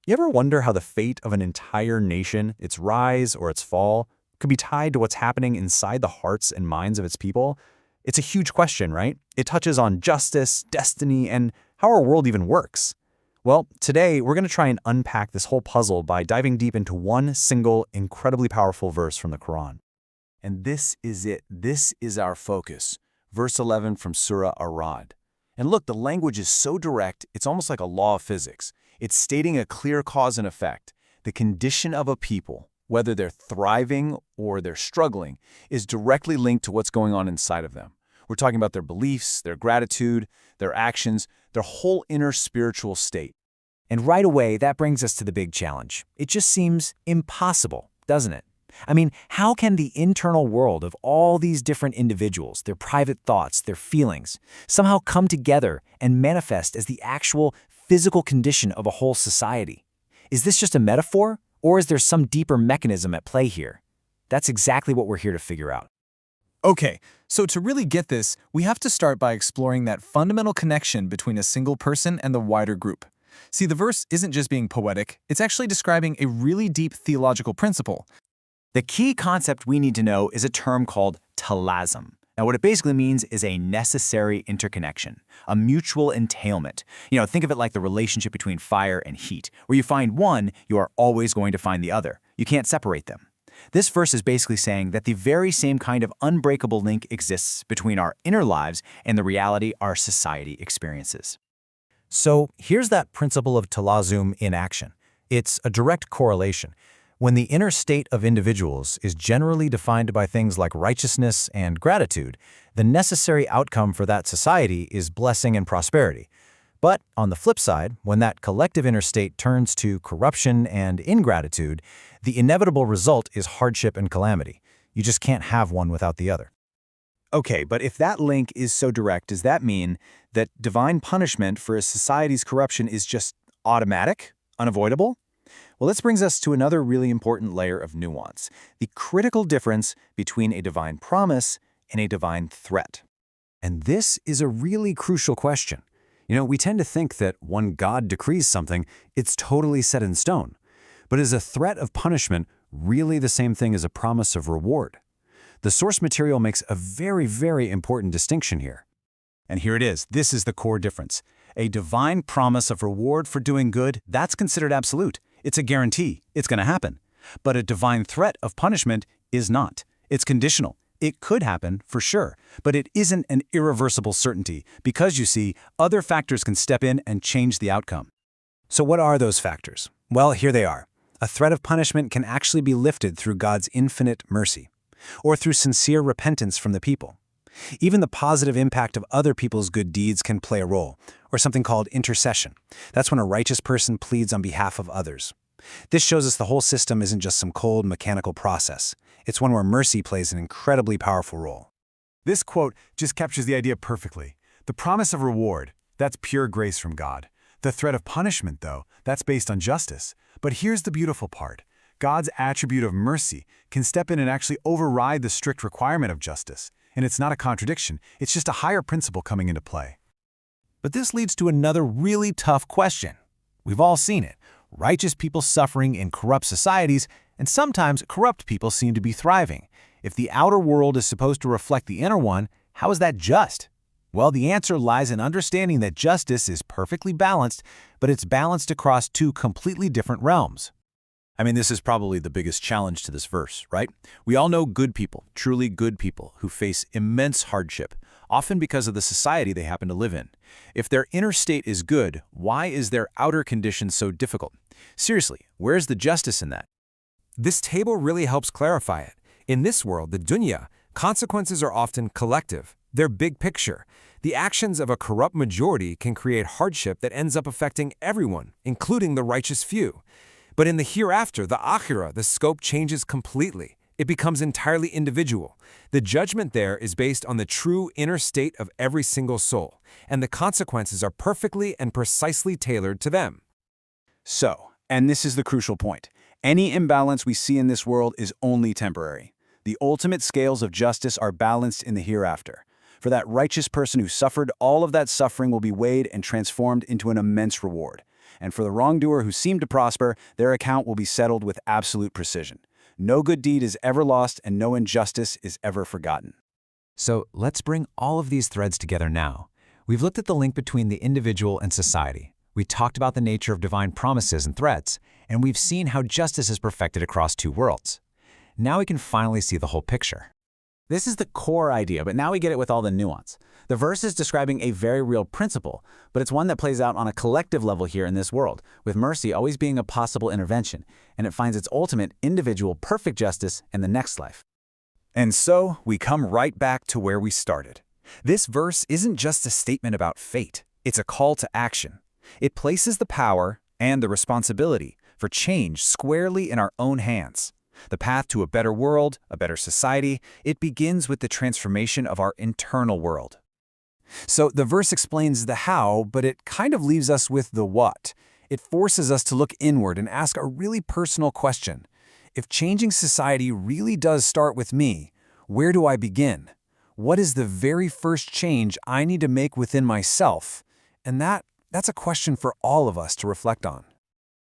You ever wonder how the fate of an entire nation, its rise or its fall, could be tied to what's happening inside the hearts and minds of its people? It's a huge question, right? It touches on justice, destiny, and how our world even works. Well, today we're going to try and unpack this whole puzzle by diving deep into one single, incredibly powerful verse from the Quran. And this is it. This is our focus. Verse 11 from Surah Ar-Raʿd. And look, the language is so direct, it's almost like a law of physics. It's stating a clear cause and effect. The condition of a people, whether they're thriving or they're struggling, is directly linked to what's going on inside of them. We're talking about their beliefs, their gratitude, their actions, their whole inner spiritual state. And right away, that brings us to the big challenge. It just seems impossible, doesn't it? I mean, how can the internal world of all these different individuals, their private thoughts, their feelings, somehow come together and manifest as the actual physical condition of a whole society? Is this just a metaphor, or is there some deeper mechanism at play here? That's exactly what we're here to figure out. Okay, so to really get this, we have to start by exploring that fundamental connection between a single person and the wider group. See, the verse isn't just being poetic, it's actually describing a really deep theological principle. The key concept we need to know is a term called talazum. Now, what it basically means is a necessary interconnection, a mutual entailment. Think of it like the relationship between fire and heat. Where you find one, you are always going to find the other. You can't separate them. This verse is basically saying that the very same kind of unbreakable link exists between our inner lives and the reality our society experiences. So here's that principle of talazum in action. It's a direct correlation. When the inner state of individuals is generally defined by things like righteousness and gratitude, the necessary outcome for that society is blessing and prosperity. But on the flip side, when that collective inner state turns to corruption and ingratitude, the inevitable result is hardship and calamity. You just can't have one without the other. Okay, but if that link is so direct, does that mean that divine punishment for a society's corruption is just automatic, unavoidable? Well, this brings us to another really important layer of nuance, the critical difference between a divine promise and a divine threat. And this is a really crucial question. We tend to think that when God decrees something, it's totally set in stone. But is a threat of punishment really the same thing as a promise of reward? The source material makes a very, very important distinction here. And here it is. This is the core difference. A divine promise of reward for doing good, that's considered absolute. It's a guarantee. It's going to happen. But a divine threat of punishment is not. It's conditional. It could happen, for sure, but it isn't an irreversible certainty because, you see, other factors can step in and change the outcome. So what are those factors? Well, here they are. A threat of punishment can actually be lifted through God's infinite mercy, or through sincere repentance from the people. Even the positive impact of other people's good deeds can play a role, or something called intercession. That's when a righteous person pleads on behalf of others. This shows us the whole system isn't just some cold, mechanical process. It's one where mercy plays an incredibly powerful role. This quote just captures the idea perfectly. The promise of reward, that's pure grace from God. The threat of punishment, though, that's based on justice. But here's the beautiful part. God's attribute of mercy can step in and actually override the strict requirement of justice. And it's not a contradiction, it's just a higher principle coming into play. But this leads to another really tough question. We've all seen it. Righteous people suffering in corrupt societies, and sometimes corrupt people seem to be thriving. If the outer world is supposed to reflect the inner one, how is that just? Well, the answer lies in understanding that justice is perfectly balanced, but it's balanced across two completely different realms. I mean, this is probably the biggest challenge to this verse, right? We all know good people, truly good people, who face immense hardship, often because of the society they happen to live in. If their inner state is good, why is their outer condition so difficult? Seriously, where's the justice in that? This table really helps clarify it. In this world, the dunya, consequences are often collective. They're big picture. The actions of a corrupt majority can create hardship that ends up affecting everyone, including the righteous few. But in the hereafter, the akhirah, the scope changes completely. It becomes entirely individual. The judgment there is based on the true inner state of every single soul, and the consequences are perfectly and precisely tailored to them. So, and this is the crucial point, any imbalance we see in this world is only temporary. The ultimate scales of justice are balanced in the hereafter. For that righteous person who suffered, all of that suffering will be weighed and transformed into an immense reward. And for the wrongdoer who seemed to prosper, their account will be settled with absolute precision. No good deed is ever lost, and no injustice is ever forgotten. So let's bring all of these threads together now. We've looked at the link between the individual and society. We talked about the nature of divine promises and threats, and we've seen how justice is perfected across two worlds. Now we can finally see the whole picture. This is the core idea, but now we get it with all the nuance. The verse is describing a very real principle, but it's one that plays out on a collective level here in this world, with mercy always being a possible intervention, and it finds its ultimate individual perfect justice in the next life. And so, we come right back to where we started. This verse isn't just a statement about fate, it's a call to action. It places the power and the responsibility for change squarely in our own hands. The path to a better world, a better society, it begins with the transformation of our internal world. So the verse explains the how, but it kind of leaves us with the what. It forces us to look inward and ask a really personal question. If changing society really does start with me, where do I begin? What is the very first change I need to make within myself? And that's a question for all of us to reflect on.